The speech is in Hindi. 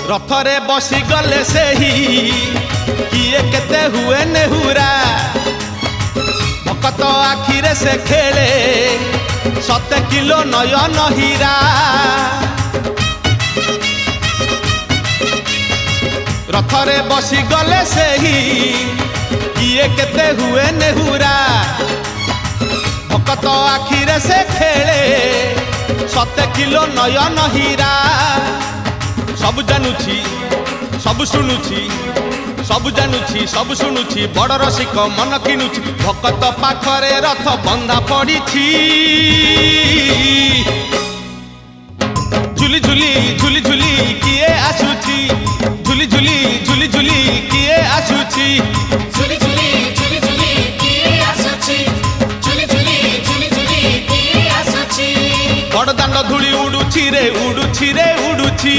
रथरे बसी गले सेही किए केते हुए नेहुरा भकत आखिरे से खेले 7 किलो नयन हीरा रथरे बसी गले सेही किए केते हुए नेहुरा भकत आखिरे से खेले 7 किलो नयन हीरा सब जानुछि सब शुणुछि सब जानुछि सब शुणुछि बड़ रसिक मन किनुछि भकत पाखरे रथ बंधा पड़िछि झुली झुली झुली झुली किए आसुछि झुली झुली झुली झुली किए आसुछि झुली झुली झुली झुली किए आसुछि झुली झुली झुली झुली किए आसुछि बड़ दांड धूली उडुछि रे उडुछि रे उडुछि